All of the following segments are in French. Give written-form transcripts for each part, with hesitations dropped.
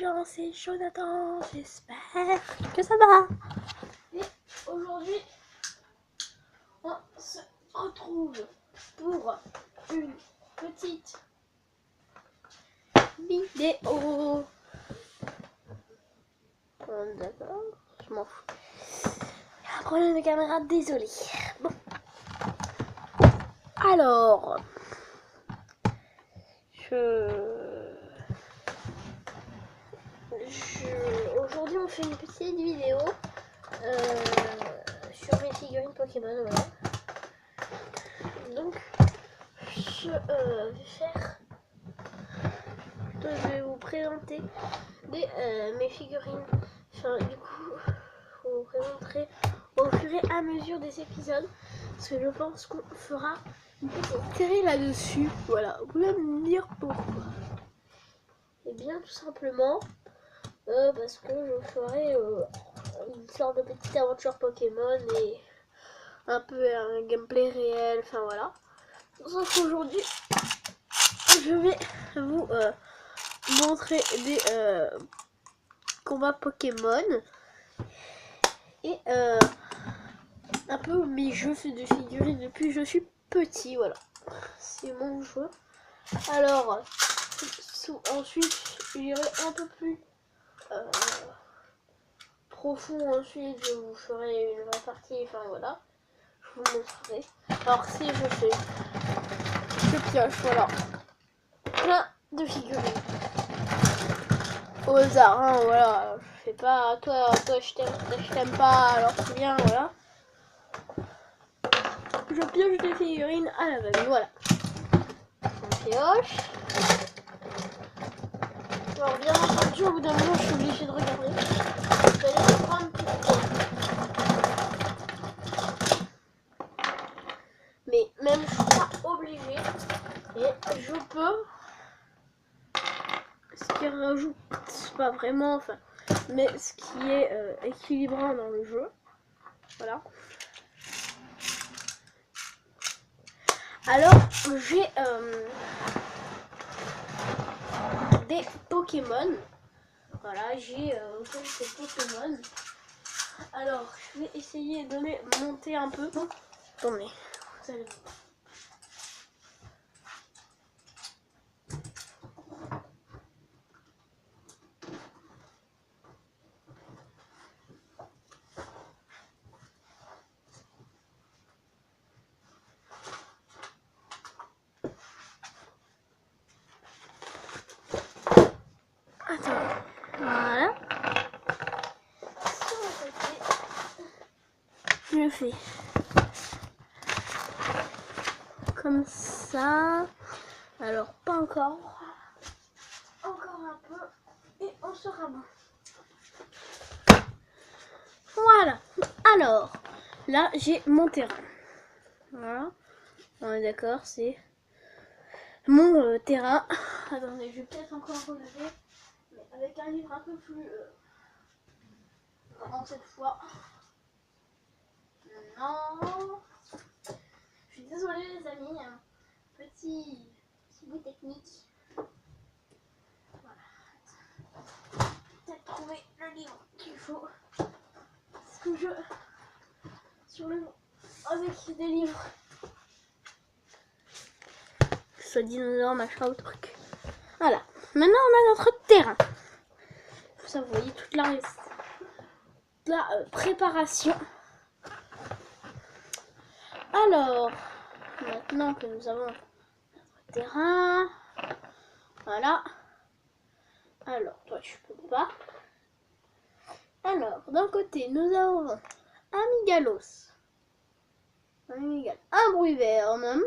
gens, c'est Jonathan, j'espère que ça va. Et aujourd'hui, on se retrouve pour une petite vidéo. D'accord, je m'en fous. Il y a un problème de caméra, désolé. Bon. Alors, aujourd'hui on fait une petite vidéo sur mes figurines Pokémon, voilà. Donc je vais vous présenter mes figurines. Enfin, du coup, je vous présenterai au fur et à mesure des épisodes, parce que je pense qu'on fera une petite série là-dessus. Voilà, vous pouvez me dire pourquoi. Et bien tout simplement parce que je ferai une sorte de petite aventure Pokémon et un peu un gameplay réel, enfin voilà. Sauf qu'aujourd'hui, je vais vous montrer des combats Pokémon et un peu mes jeux de figurines depuis que je suis petit, voilà. C'est mon jeu. Alors, ensuite, j'irai un peu plus profond. Ensuite, je vous ferai une vraie partie, enfin voilà. Je vous montrerai. Alors, si je pioche, voilà. Plein de figurines. Au hasard, hein, voilà. Je fais pas, toi je t'aime pas, alors tu viens, voilà. Je pioche des figurines à l'aveugle, voilà. On pioche. Alors bien entendu, au bout d'un moment, je suis obligée de regarder. Je vais aller prendre un petit peu. Mais même je suis pas obligée. Et je peux. Ce qui rajoute pas vraiment, enfin, mais ce qui est équilibrant dans le jeu. Voilà. Alors, j'ai des Pokémon. Voilà, j'ai quelques Pokémon. Alors, je vais essayer de les monter un peu. Attendez, vous allez voir. Attendez, voilà. Je fais comme ça. Alors, pas encore. Encore un peu. Et on sera bon. Voilà. Alors, là, j'ai mon terrain. Voilà. On est d'accord, c'est mon terrain. Attendez, je vais peut-être encore relever. Mais avec un livre un peu plus grand cette fois. Non. Je suis désolée les amis. Petit bout technique. Voilà. Peut-être trouver le livre qu'il faut. Parce que sur le avec des livres. Soit dinosaure, machin ou truc. Voilà. Maintenant on a notre terrain. Ça vous voyez toute la préparation. Alors, maintenant que nous avons notre terrain, voilà. Alors, toi tu peux pas. Alors, d'un côté, nous avons un Migalos, un Bruyverne,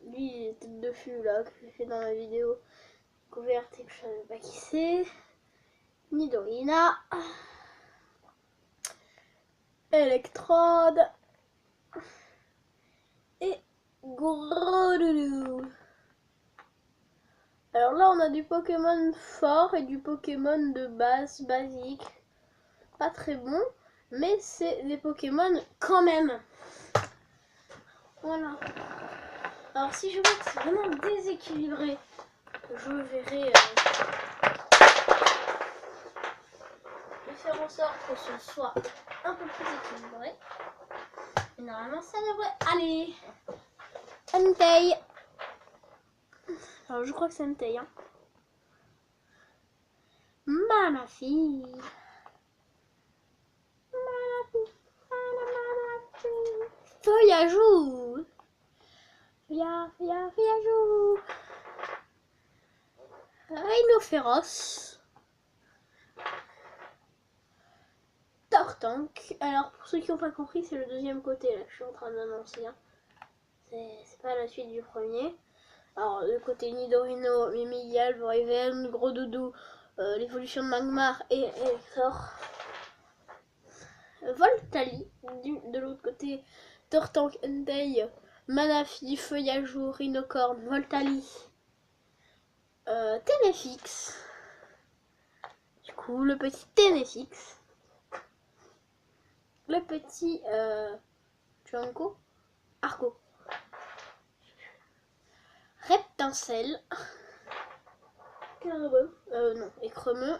lui tête de fût là que j'ai fait dans la vidéo couverte et que je savais pas qui c'est, Nidorina, Electrode et Gros-Doudou. Alors là on a du Pokémon fort et du Pokémon de base, basique, pas très bon, mais c'est des Pokémon quand même. Voilà. Alors si je vois que c'est vraiment déséquilibré, je verrai de faire en sorte que ce soit un peu plus équilibré. Et normalement ça devrait aller. Entei. Alors je crois que c'est Entei. Hein. Manafi. Feuillajou. Feuillajou. Rhinophéros. Tortank. Alors pour ceux qui n'ont pas compris, c'est le deuxième côté là que je suis en train d'annoncer. Hein. C'est pas la suite du premier. Alors le côté Nidorino, Mimigal, Braven, Gros Doudou, l'évolution de Magmar et Elector. Voltali, de l'autre côté, Tortank, Entei, Manafi, Feuillajou, Rhinocorn, Voltali, Ténéfix. Du coup, le petit Ténéfix. Le petit Junko, Arco. Reptincelle. Carreux. Non, écremeux.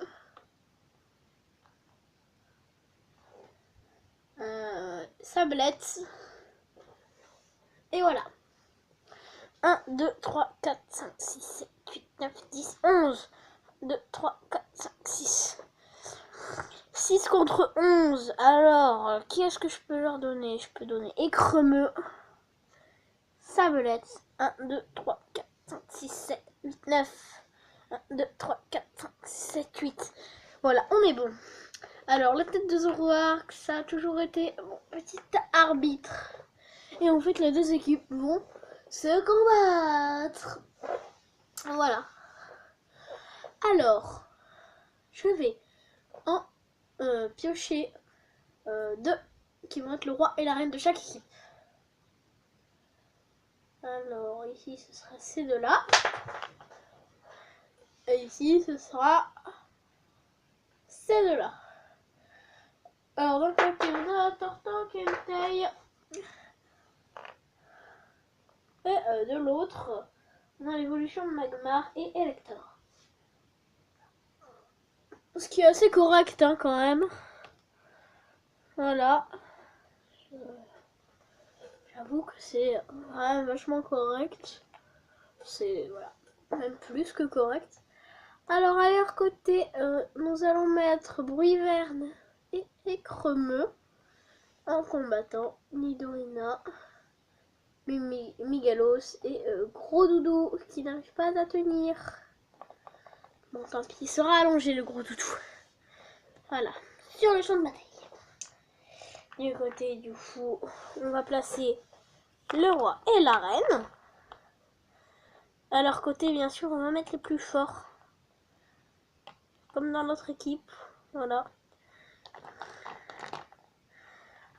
Sablette. Et voilà. 1, 2, 3, 4, 5, 6, 7, 8, 9, 10, 11. 2, 3, 4, 5, 6. 6 contre 11. Alors, qui est-ce que je peux leur donner? Je peux donner écremeux. Sablette. 1, 2, 3, 4, 5, 6, 7, 8, 9. 1, 2, 3, 4, 5, 6, 7, 8. Voilà, on est bon. Alors, la tête de Zoroark, ça a toujours été mon petit arbitre. Et en fait, les deux équipes vont se combattre. Voilà. Alors, je vais en piocher deux qui vont être le roi et la reine de chaque équipe. Alors, ici, ce sera ces deux-là. Et ici, ce sera ces deux-là. Alors, d'un côté, on a Tortank et Entei. Et de l'autre, on a l'évolution de Magmar et Elector. Ce qui est assez correct, hein, quand même. Voilà. J'avoue que c'est vraiment vachement correct. C'est, voilà, même plus que correct. Alors, à leur côté, nous allons mettre Bruiverne et Écremeux en combattant Nidorina, Migalos et Gros Doudou qui n'arrive pas à tenir. Bon, tant pis, il sera allongé le Gros Doudou. Voilà, sur le champ de bataille. Du côté du fou, on va placer le roi et la reine. À leur côté, bien sûr, on va mettre les plus forts. Comme dans notre équipe. Voilà.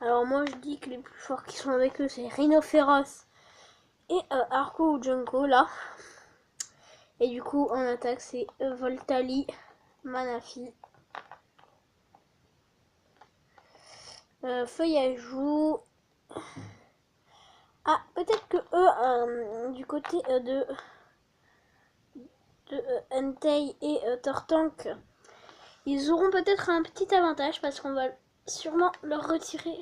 Alors moi, je dis que les plus forts qui sont avec eux, c'est Rhinophéros et Arco ou Junko, là. Et du coup, en attaque, c'est Voltali, Manafi, Feuillajou. Ah, peut-être que eux, du côté de Entei et Tortank, ils auront peut-être un petit avantage parce qu'on va sûrement leur retirer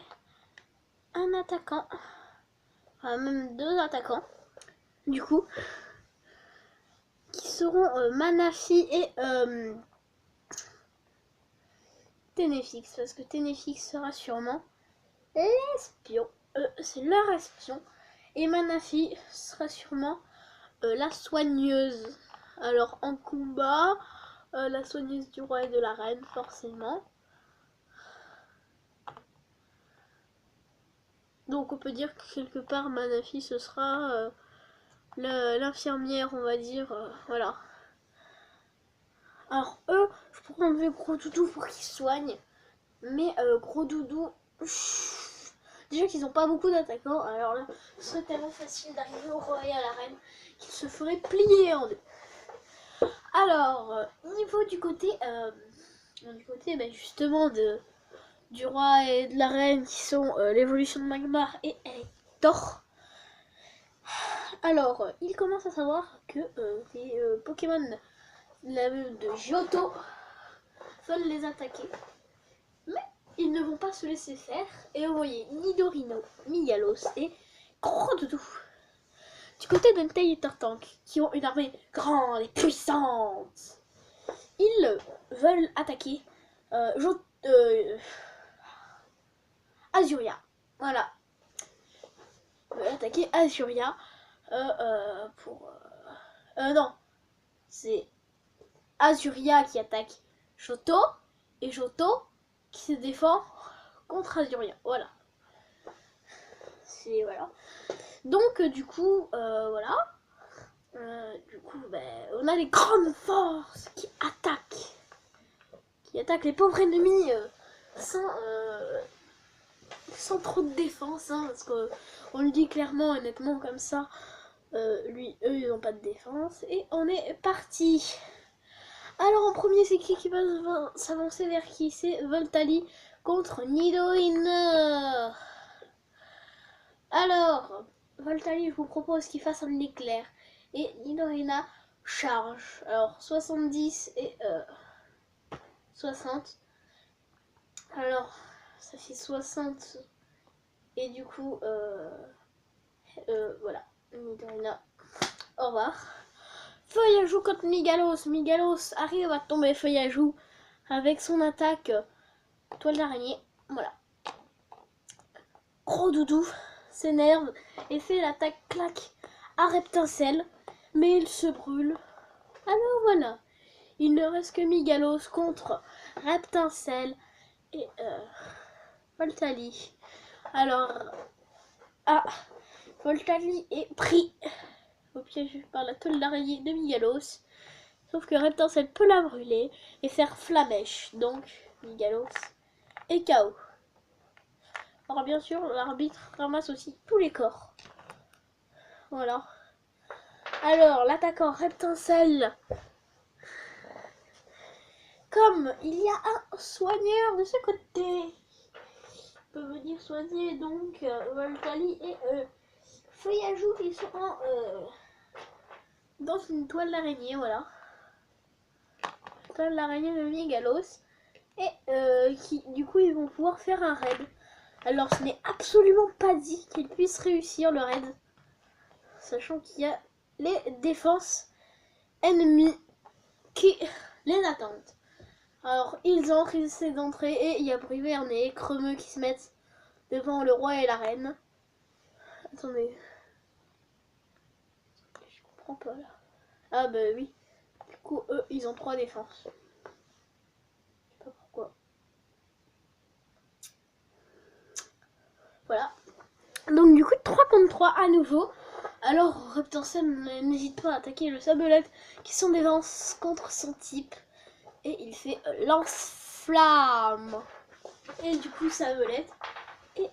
un attaquant, enfin même deux attaquants, du coup, qui seront Manafi et Ténéfix, parce que Ténéfix sera sûrement l'espion, c'est leur espion, et Manafi sera sûrement la soigneuse. Alors en combat, la soigneuse du roi et de la reine, forcément. Donc on peut dire que quelque part Manafi ce sera l'infirmière, on va dire, voilà. Alors eux, je pourrais enlever Gros Doudou pour qu'ils soignent, mais Gros Doudou, déjà qu'ils n'ont pas beaucoup d'attaquants, alors là, ce serait tellement facile d'arriver au roi et à la reine qu'ils se feraient plier en deux. Alors, niveau du côté justement du roi et de la reine qui sont l'évolution de Magmar et Elector. Alors, il commence à savoir que les Pokémon de Johto veulent les attaquer. Mais ils ne vont pas se laisser faire et envoyer Nidorino, Migalos et Grodoudou du côté d'Entei et Turtank, qui ont une armée grande et puissante. Ils veulent attaquer Azuria. Voilà. Ils veulent attaquer Azuria non. C'est Azuria qui attaque Johto et Johto qui se défend contre Azuria. Voilà. C'est voilà. Donc du coup voilà. Du coup on a les grandes forces qui attaquent les pauvres ennemis sans trop de défense, hein, parce qu'on le dit clairement, honnêtement comme ça. Eux ils n'ont pas de défense et on est parti. Alors en premier c'est qui va s'avancer vers qui? C'est Voltali contre Nidoine. Alors Voltali, je vous propose qu'il fasse un éclair et Nidorina charge. Alors 70 et 60. Alors ça fait 60 et du coup voilà, Nidorina, au revoir. Feuillajou contre Migalos. Migalos arrive à tomber Feuillajou avec son attaque toile d'araignée. Voilà. Grodoudou s'énerve et fait l'attaque claque à Reptincelle, mais il se brûle. Alors voilà, il ne reste que Migalos contre Reptincelle et Voltali. Alors, Voltali est pris au piège par la toile d'araignée de Migalos. Sauf que Reptincelle peut la brûler et faire flamèche. Donc, Migalos est KO. Alors bien sûr, l'arbitre ramasse aussi tous les corps. Voilà. Alors, l'attaquant Reptincelle. Comme il y a un soigneur de ce côté, peut venir soigner donc Voltali et Feuillajou. Ils sont dans une toile d'araignée, voilà. Toile d'araignée de Migalos. Et qui du coup ils vont pouvoir faire un raid. Alors ce n'est absolument pas dit qu'ils puissent réussir le raid, sachant qu'il y a les défenses ennemies qui les attendent. Alors ils entrent, ils essaient d'entrer et il y a Briverne et Cremeux qui se mettent devant le roi et la reine. Attendez. Je comprends pas là. Ah bah oui. Du coup eux ils ont 3 défenses. Je sais pas pourquoi. Voilà. Donc du coup 3 contre 3 à nouveau. Alors Reptincelle n'hésite pas à attaquer le Sablette qui sont des lances contre son type. Et il fait lance-flamme. Et du coup Sablette est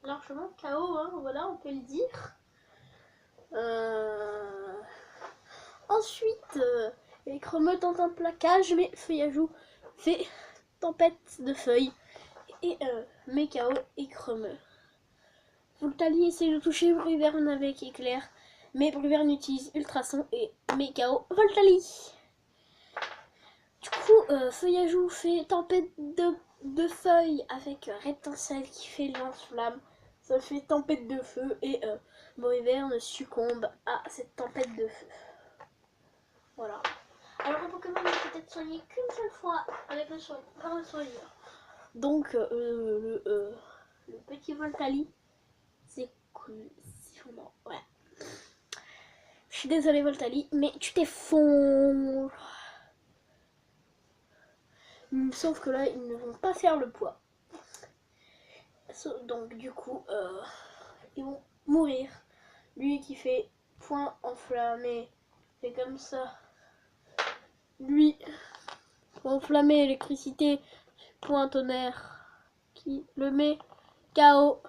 largement KO, hein, voilà, on peut le dire. Ensuite, les Cremeux tentent un plaquage, mais Feuillajou fait tempête de feuilles. Et met KO et Cremeux. Voltali essaie de toucher Briverne avec éclair, mais Briverne utilise ultrason et met KO Voltali. Du coup, Feuillajou fait tempête de feuilles avec Reptincelle qui fait lance-flamme. Ça fait tempête de feu et Briverne succombe à cette tempête de feu. Voilà. Alors un Pokémon ne peut être soigné qu'une seule fois avec le soigneur. Donc le petit Voltali, c'est cool. Ouais. Je suis désolée Voltali, mais tu t'es fond. Sauf que là, ils ne vont pas faire le poids. Donc du coup, ils vont mourir. Lui qui fait point enflammé, c'est comme ça. Lui, enflammé, électricité, point tonnerre, qui le met KO.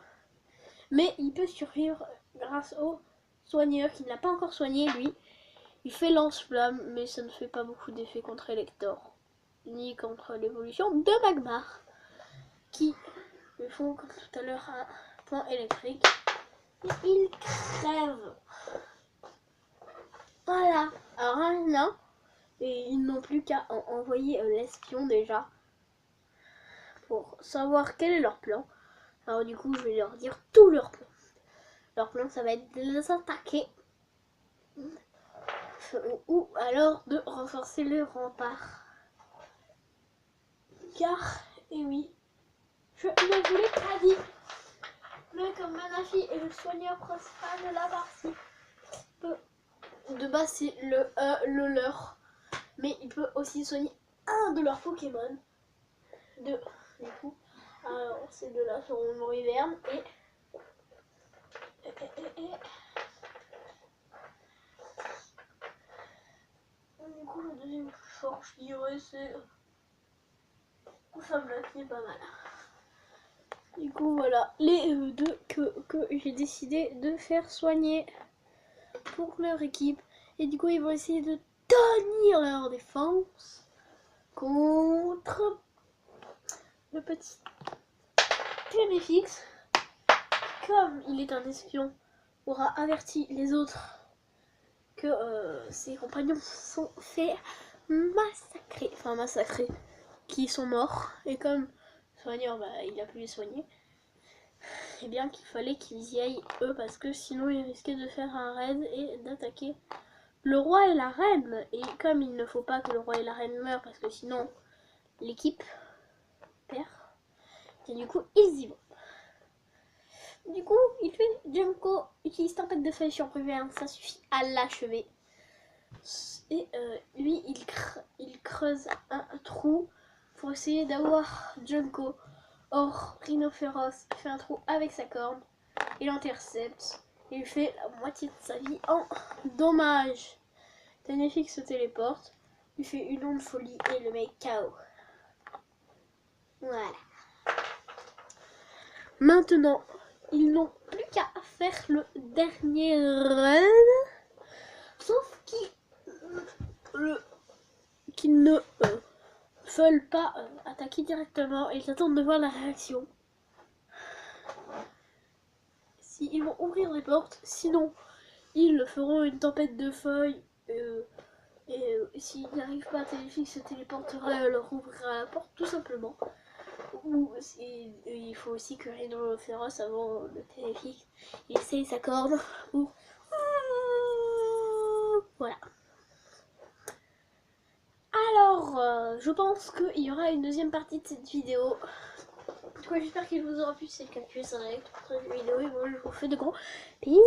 Mais il peut survivre grâce au soigneur qui ne l'a pas encore soigné, lui. Il fait lance-flamme, mais ça ne fait pas beaucoup d'effet contre Elector, ni contre l'évolution de Magmar, qui lui font comme tout à l'heure un point électrique. et il crève. Voilà. Alors maintenant, et ils n'ont plus qu'à envoyer l'espion déjà pour savoir quel est leur plan. Alors du coup, je vais leur dire tout leur plan. Leur plan, ça va être de les attaquer ou alors de renforcer le rempart. Car, et oui, je ne vous l'ai pas dit, mais comme Manafi est le soigneur principal de la partie, de base c'est le leur, mais il peut aussi soigner un de leurs Pokémon. Du coup, alors ces deux-là seront le Hiverne et du coup le deuxième plus fort, je dirais, c'est Fabla qui est pas mal. Du coup voilà, les deux que j'ai décidé de faire soigner pour leur équipe. Et du coup ils vont essayer de tenir leur défense contre le petit Téléfix. Comme il est un espion, aura averti les autres que ses compagnons sont fait massacrer, qui sont morts. Et comme soigneur, il a pu les soigner. Et bien qu'il fallait qu'ils y aillent eux, parce que sinon ils risquaient de faire un raid et d'attaquer le roi et la reine. Et comme il ne faut pas que le roi et la reine meurent, parce que sinon l'équipe perd, et du coup ils y vont. Du coup, il fait Junko utilise tempête de feuilles sur Hiverne, ça suffit à l'achever. Et lui, il creuse un trou pour essayer d'avoir Junko. Or, Rhinophéros fait un trou avec sa corne, il l'intercepte, il fait la moitié de sa vie en dommage. Ténéfix se téléporte, il fait une onde folie et le met KO. Voilà. Maintenant, ils n'ont plus qu'à faire le dernier run, sauf qu'ils ne veulent pas attaquer directement et ils attendent de voir la réaction. S'ils vont ouvrir les portes, sinon ils feront une tempête de feuilles et s'ils n'arrivent pas à Téléfix, se téléportera et leur ouvrira la porte tout simplement. Ou il faut aussi que Rhinophéros avant le Téléfix il essaye sa corde pour voilà. Alors je pense qu'il y aura une deuxième partie de cette vidéo. En tout cas j'espère qu'il vous aura plu. Si c'est le cas, c'est la lecture de cette vidéo et moi je vous fais de gros bisous.